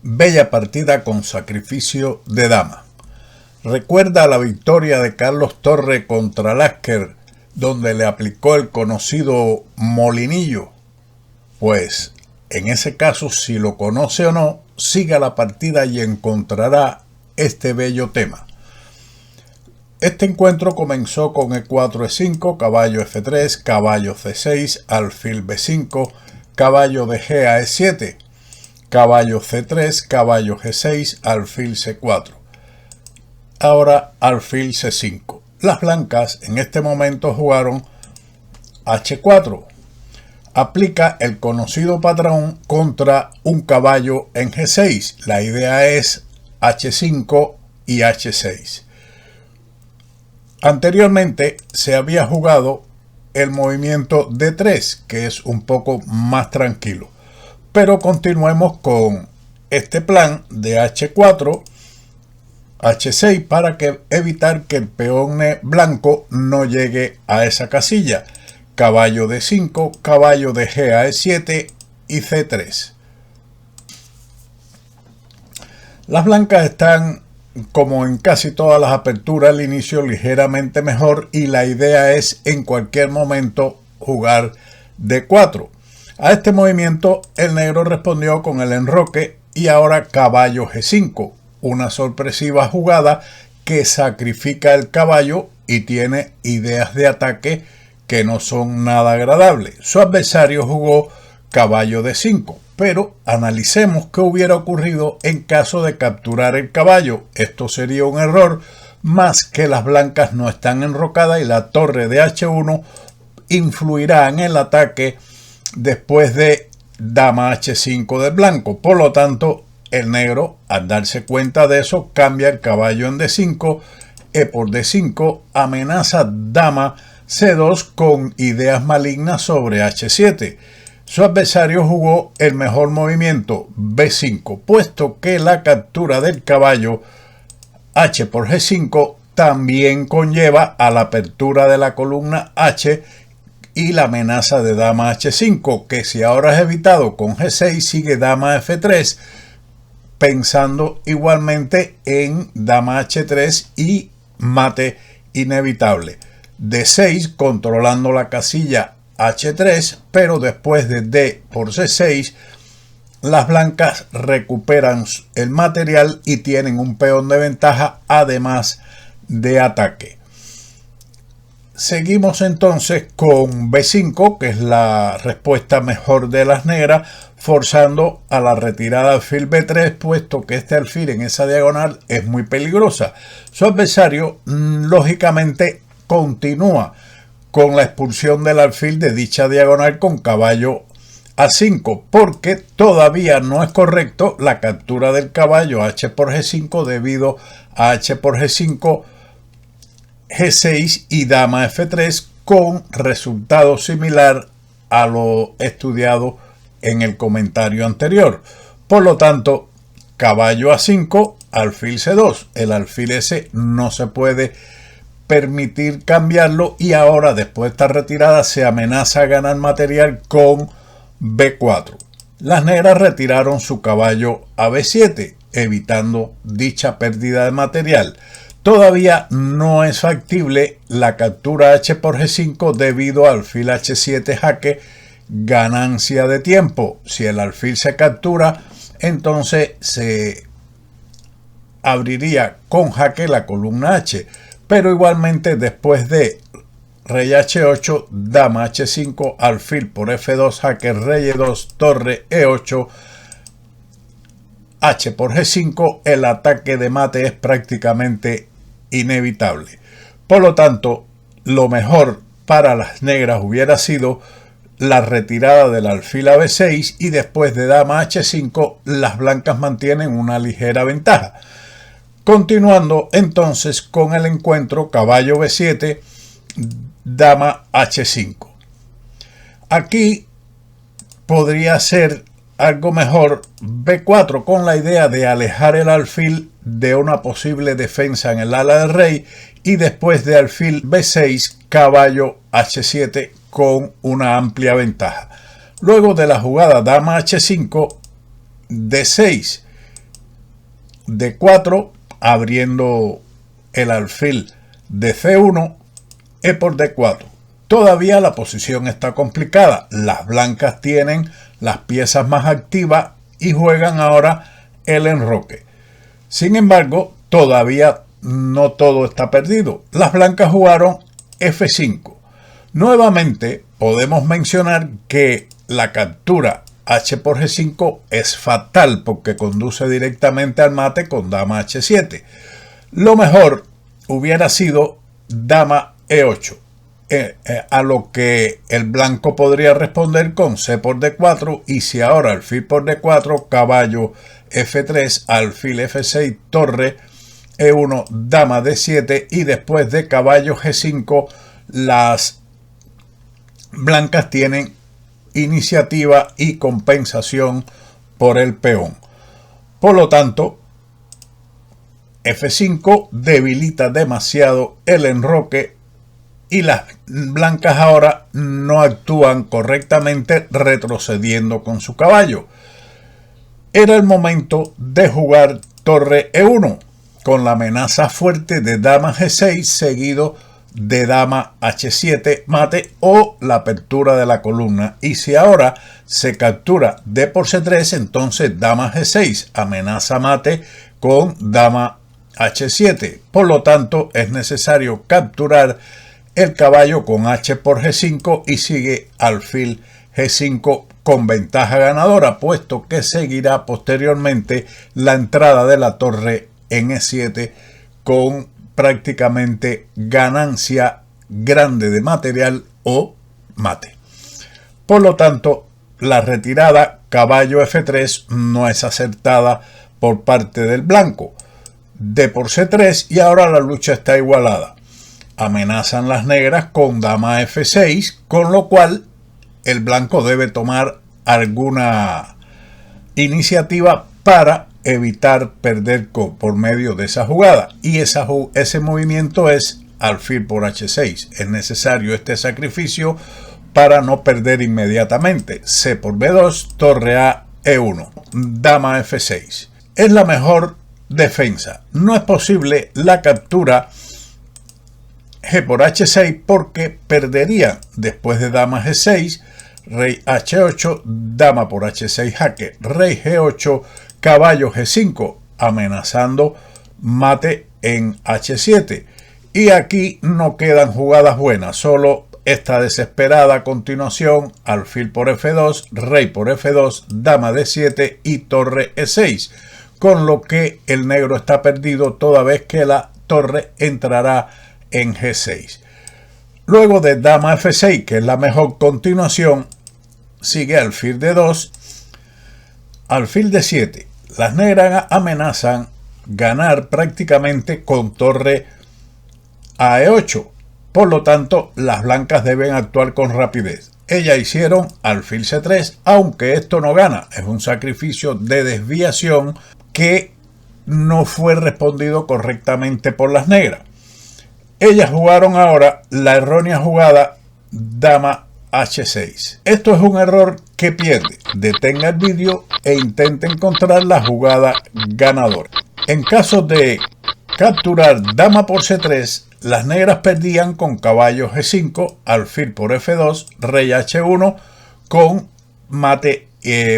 Bella partida con sacrificio de dama. Recuerda la victoria de Carlos Torre contra Lasker, donde le aplicó el conocido molinillo. Pues, en ese caso, si lo conoce o no, siga la partida y encontrará este bello tema. Este encuentro comenzó con E4, E5, caballo F3, caballo C6, alfil B5, caballo de G a E7, caballo C3, caballo G6, alfil C4. Ahora alfil C5. Las blancas en este momento jugaron H4. Aplica el conocido patrón contra un caballo en G6. La idea es H5 y H6. Anteriormente se había jugado el movimiento D3, que es un poco más tranquilo. Pero continuemos con este plan de H4, H6 para evitar que el peón blanco no llegue a esa casilla. Caballo D5, caballo de G a E7 y C3. Las blancas están, como en casi todas las aperturas, al inicio ligeramente mejor y la idea es en cualquier momento jugar D4. A este movimiento el negro respondió con el enroque y ahora caballo G5, una sorpresiva jugada que sacrifica el caballo y tiene ideas de ataque que no son nada agradables. Su adversario jugó caballo D5, pero analicemos qué hubiera ocurrido en caso de capturar el caballo. Esto sería un error, más que las blancas no están enrocadas y la torre de H1 influirá en el ataque después de dama H5 del blanco. Por lo tanto, el negro, al darse cuenta de eso, cambia el caballo en D5, E por D5, amenaza dama C2 con ideas malignas sobre H7. Su adversario jugó el mejor movimiento, B5, puesto que la captura del caballo H por G5 también conlleva a la apertura de la columna H y la amenaza de dama H5, que si ahora es evitado con G6, sigue dama F3, pensando igualmente en dama H3 y mate inevitable. D6 controlando la casilla H3, pero después de D por C6, las blancas recuperan el material y tienen un peón de ventaja, además de ataque. Seguimos entonces con B5, que es la respuesta mejor de las negras, forzando a la retirada alfil B3, puesto que este alfil en esa diagonal es muy peligrosa. Su adversario, lógicamente, continúa con la expulsión del alfil de dicha diagonal con caballo A5, porque todavía no es correcto la captura del caballo H por G5 debido a H por G5, G6 y dama F3 con resultado similar a lo estudiado en el comentario anterior. Por lo tanto, caballo A5, alfil C2. El alfil S no se puede permitir cambiarlo y ahora, después de esta retirada, se amenaza a ganar material con B4. Las negras retiraron su caballo a B7, evitando dicha pérdida de material. Todavía no es factible la captura H por G5 debido al alfil H7 jaque, ganancia de tiempo. Si el alfil se captura, entonces se abriría con jaque la columna H, pero igualmente después de rey H8, dama H5, alfil por F2 jaque, rey E2, torre E8, H por G5, el ataque de mate es prácticamente inevitable. Por lo tanto, lo mejor para las negras hubiera sido la retirada del alfil a B6 y después de dama H5 las blancas mantienen una ligera ventaja. Continuando entonces con el encuentro caballo B7, dama H5. Aquí podría ser algo mejor B4 con la idea de alejar el alfil de una posible defensa en el ala del rey y después de alfil B6, caballo H7 con una amplia ventaja. Luego de la jugada dama H5, D6 D4, abriendo el alfil de C1, E por D4. Todavía la posición está complicada. Las blancas tienen las piezas más activas y juegan ahora el enroque. Sin embargo, todavía no todo está perdido. Las blancas jugaron F5. Nuevamente podemos mencionar que la captura H por G5 es fatal porque conduce directamente al mate con dama H7. Lo mejor hubiera sido dama E8, a lo que el blanco podría responder con C por D4, y si ahora alfil por D4, caballo F3, alfil F6, torre E1, dama D7, y después de caballo G5 las blancas tienen iniciativa y compensación por el peón. Por lo tanto, F5 debilita demasiado el enroque y las blancas ahora no actúan correctamente retrocediendo con su caballo. Era el momento de jugar torre E1 con la amenaza fuerte de dama G6 seguido de dama H7 mate o la apertura de la columna, y si ahora se captura D por C3, entonces dama G6 amenaza mate con dama H7. Por lo tanto, es necesario capturar el caballo con H por G5 y sigue alfil G5 con ventaja ganadora, puesto que seguirá posteriormente la entrada de la torre en E7 con prácticamente ganancia grande de material o mate. Por lo tanto, la retirada caballo F3 no es acertada por parte del blanco. D por C3 y ahora la lucha está igualada. Amenazan las negras con dama F6, con lo cual el blanco debe tomar alguna iniciativa para evitar perder por medio de esa jugada, y ese movimiento es alfil por H6. Es necesario este sacrificio para no perder inmediatamente. C por B2, torre A, E1, dama F6. Es la mejor defensa. No es posible la captura G por H6 porque perdería después de dama G6, rey H8, dama por H6 jaque, rey G8, caballo G5, amenazando mate en H7. Y aquí no quedan jugadas buenas, solo esta desesperada a continuación, alfil por F2, rey por F2, dama D7 y torre E6, con lo que el negro está perdido toda vez que la torre entrará en G6. Luego de dama F6, que es la mejor continuación, sigue alfil D2, alfil D7. Las negras amenazan ganar prácticamente con torre a E8. Por lo tanto, las blancas deben actuar con rapidez. Ellas hicieron alfil C3, aunque esto no gana. Es un sacrificio de desviación que no fue respondido correctamente por las negras. Ellas jugaron ahora la errónea jugada dama H6. Esto es un error que pierde. Detenga el vídeo e intente encontrar la jugada ganadora. En caso de capturar dama por C3, las negras perdían con caballo G5, alfil por F2, rey H1 con mate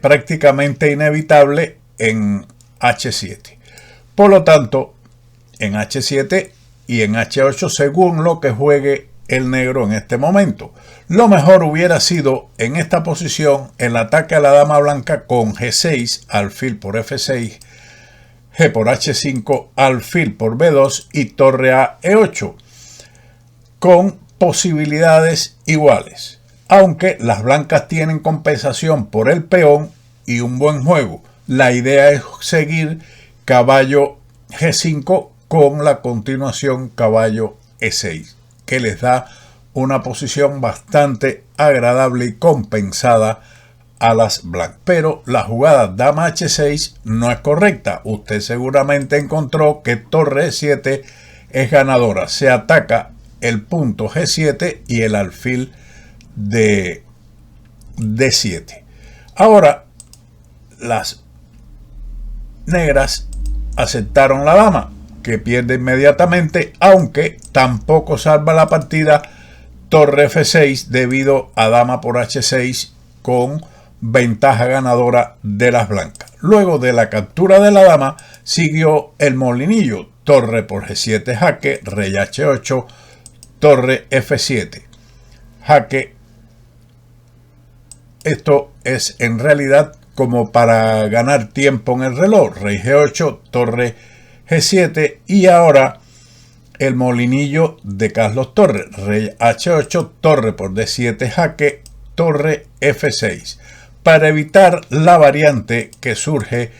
prácticamente inevitable en H7. Por lo tanto, en H7 y en H8 según lo que juegue el negro en este momento. Lo mejor hubiera sido en esta posición el ataque a la dama blanca con G6, alfil por F6, G por H5, alfil por B2 y torre a E8, con posibilidades iguales, aunque las blancas tienen compensación por el peón y un buen juego. La idea es seguir caballo G5 con la continuación caballo E6, que les da una posición bastante agradable y compensada a las blancas. Pero la jugada dama H6 no es correcta. Usted seguramente encontró que torre E7 es ganadora. Se ataca el punto G7 y el alfil de D7. Ahora las negras aceptaron la dama, que pierde inmediatamente, aunque tampoco salva la partida torre F6 debido a dama por H6 con ventaja ganadora de las blancas. Luego de la captura de la dama siguió el molinillo, torre por G7 jaque, rey H8, torre F7, jaque. Esto es en realidad como para ganar tiempo en el reloj, rey G8, torre G7 y ahora el molinillo de Carlos Torres, rey H8, torre por D7 jaque, torre F6, para evitar la variante que surge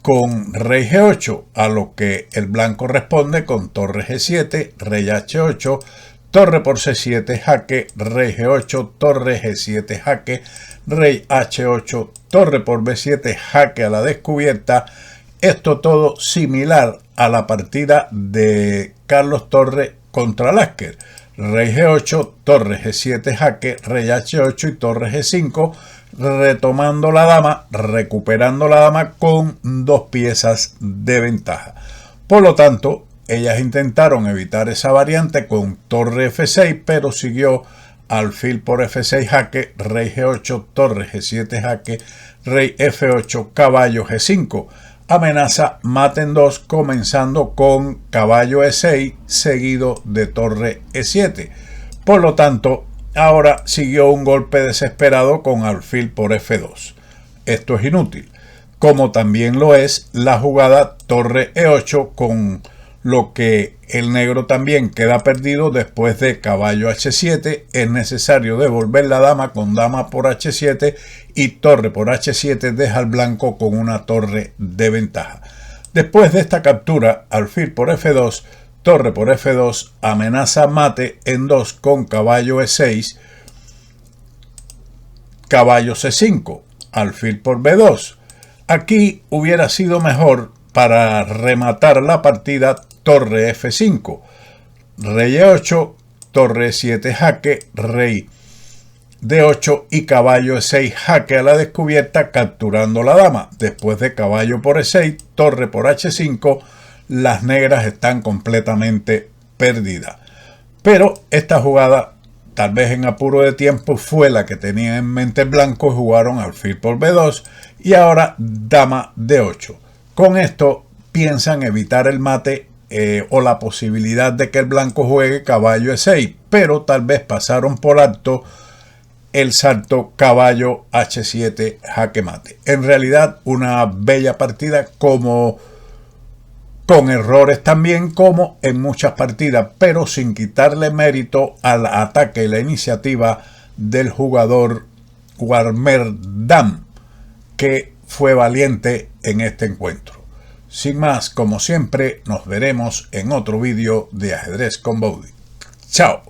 con rey G8, a lo que el blanco responde con torre G7, rey H8, torre por C7 jaque, rey G8, torre G7 jaque, rey H8, torre por B7 jaque a la descubierta. Esto todo similar a la partida de Carlos Torres contra Lasker. Rey G8, torre G7 jaque, rey H8 y torre G5, retomando la dama, recuperando la dama con 2 piezas de ventaja. Por lo tanto, ellas intentaron evitar esa variante con torre F6, pero siguió alfil por F6 jaque, rey G8, torre G7 jaque, rey F8, caballo G5. Amenaza mate en 2, comenzando con caballo E6 seguido de torre E7. Por lo tanto, ahora siguió un golpe desesperado con alfil por F2. Esto es inútil, como también lo es la jugada torre E8, con lo que el negro también queda perdido después de caballo H7. Es necesario devolver la dama con dama por H7 y torre por H7 deja al blanco con una torre de ventaja. Después de esta captura, alfil por F2, torre por F2, amenaza mate en 2 con caballo E6, caballo C5, alfil por B2. Aquí hubiera sido mejor para rematar la partida torre F5, rey E8, torre E7 jaque, rey D8 y caballo E6 jaque a la descubierta, capturando la dama. Después de caballo por E6, torre por H5, las negras están completamente perdidas. Pero esta jugada, tal vez en apuro de tiempo, fue la que tenía en mente el blanco y jugaron alfil por B2 y ahora dama D8. Con esto piensan evitar el mate o la posibilidad de que el blanco juegue caballo E6, pero tal vez pasaron por alto el salto caballo H7 jaque mate. En realidad una bella partida, como con errores también como en muchas partidas, pero sin quitarle mérito al ataque y la iniciativa del jugador Warmer Dam, que fue valiente en este encuentro. Sin más, como siempre, nos veremos en otro vídeo de Ajedrez con Baudy. ¡Chao!